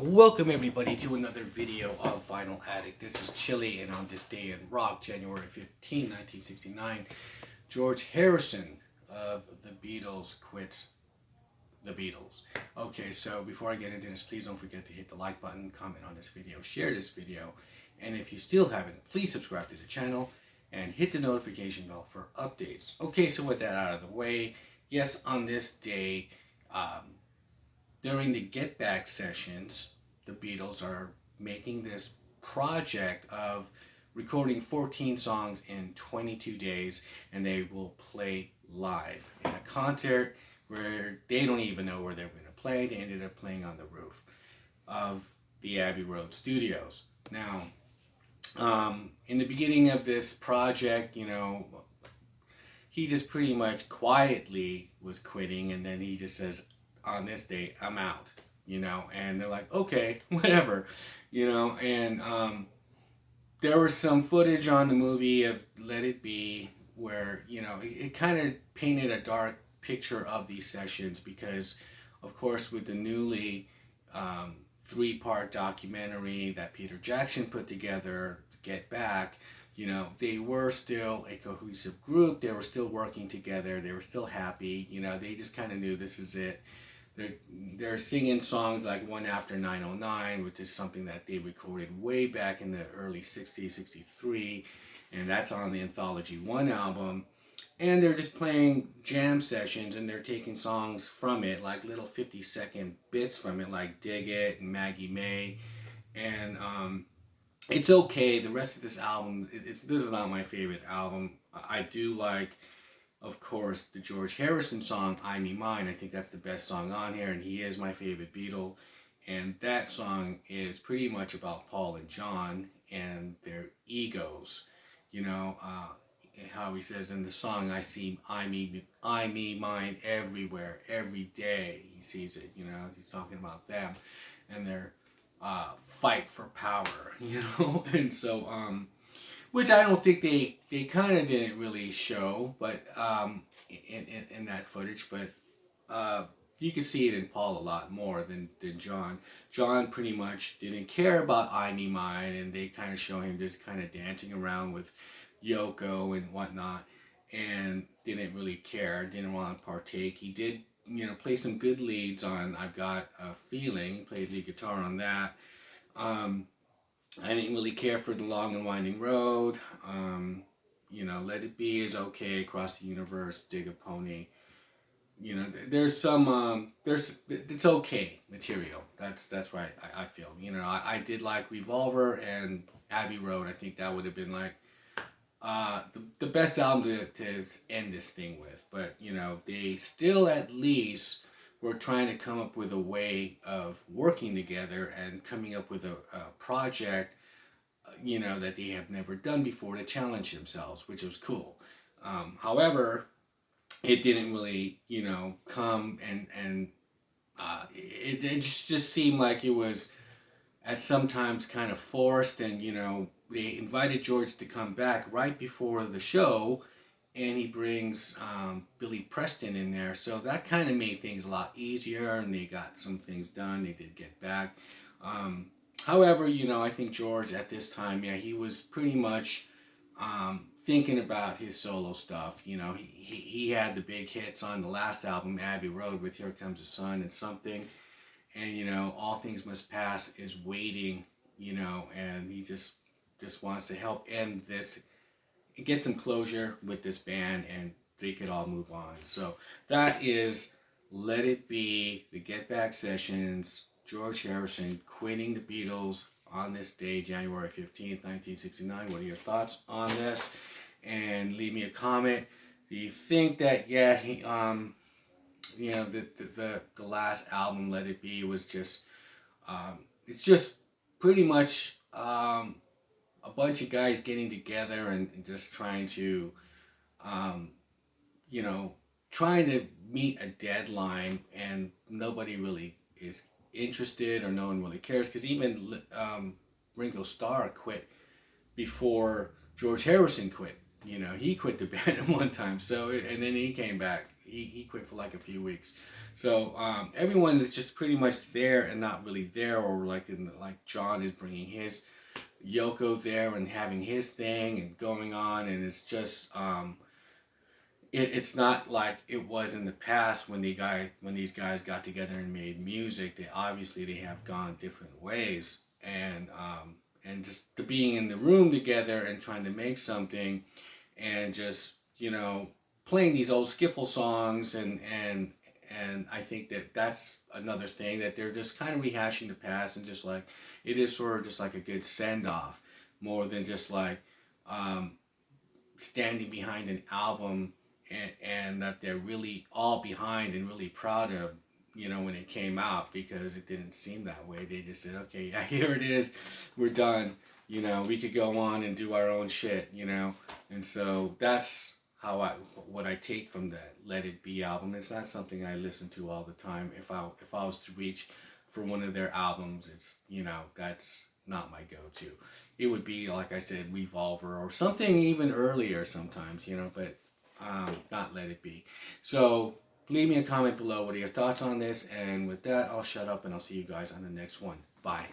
Welcome everybody to another video of Vinyl Addict. This is Chili, and on this day in rock, January 15, 1969, George Harrison of the Beatles quits the Beatles. Okay, so before I get into this, please don't forget to hit the like button, comment on this video, share this video, and if you still haven't, please subscribe to the channel and hit the notification bell for updates. Okay, so with that out of the way, yes, on this day, during the Get Back sessions, the Beatles are making this project of recording 14 songs in 22 days, and they will play live in a concert where they don't even know where they're going to play. They ended up playing on the roof of the Abbey Road studios. Now, in the beginning of this project, he just pretty much quietly was quitting, and then he just says, on this date, I'm out, and they're like, okay, whatever, and there was some footage on the movie of Let It Be where, it kind of painted a dark picture of these sessions because, of course, with the newly three-part documentary that Peter Jackson put together, Get Back, they were still a cohesive group. They were still working together. They were still happy. They just kind of knew this is it. They're singing songs like One After 909, which is something that they recorded way back in the early 60s, 63, and that's on the Anthology 1 album. And they're just playing jam sessions, and they're taking songs from it, like little 50-second bits from it, like Dig It and Maggie May. And it's okay. The rest of this album, this is not my favorite album. I do like, of course, the George Harrison song, I Me Mine. I think that's the best song on here, and he is my favorite Beatle. And that song is pretty much about Paul and John and their egos. How he says in the song, I me, mine everywhere, every day. He sees it, he's talking about them and their fight for power, and so, which I don't think they kind of didn't really show, but in that footage, but you can see it in Paul a lot more than John. John pretty much didn't care about I Me Mine, and they kind of show him just kind of dancing around with Yoko and whatnot, and didn't really care, didn't want to partake. He did, play some good leads on I've Got a Feeling, played lead guitar on that. I didn't really care for The Long and Winding Road. Let It Be is okay. Across the Universe, Dig a Pony. There's some, it's okay material. That's right, I feel. I did like Revolver and Abbey Road. I think that would have been like the best album to end this thing with. But, they still at least were trying to come up with a way of working together and coming up with a project, that they have never done before to challenge themselves, which was cool. However, it didn't really, come and it just seemed like it was at sometimes kind of forced, and, they invited George to come back right before the show, and he brings Billy Preston in there. So that kind of made things a lot easier, and they got some things done. They did Get Back. However, I think George at this time, he was pretty much thinking about his solo stuff. He had the big hits on the last album, Abbey Road, with Here Comes the Sun and Something. And, All Things Must Pass is waiting, and he just wants to help end this, get some closure with this band, and they could all move on. So that is Let It Be, the Get Back sessions, George Harrison quitting the Beatles on this day, January 15th, 1969. What are your thoughts on this? And leave me a comment. Do you think that, the last album, Let It Be, was just, it's just pretty much a bunch of guys getting together and just trying to, trying to meet a deadline, and nobody really is interested, or no one really cares, because even Ringo Starr quit before George Harrison quit. He quit the band at one time, so, and then he came back. he quit for like a few weeks. So everyone's just pretty much there and not really there, or like John is bringing his Yoko there and having his thing and going on, and it's just it's not like it was in the past when these guys got together and made music. They have gone different ways, and just the being in the room together and trying to make something, and just playing these old skiffle songs, and I think that's another thing, that they're just kind of rehashing the past, and just like it is sort of just like a good send off, more than just like standing behind an album, and that they're really all behind and really proud of, when it came out, because it didn't seem that way. They just said, okay, yeah, here it is, we're done. We could go on and do our own shit, and so that's what I take from that Let It Be album. It's not something I listen to all the time. If I was to reach for one of their albums, it's that's not my go-to. It would be, like I said, Revolver or something even earlier sometimes, but not Let It Be. So leave me a comment below. What are your thoughts on this? And with that, I'll shut up and I'll see you guys on the next one. Bye.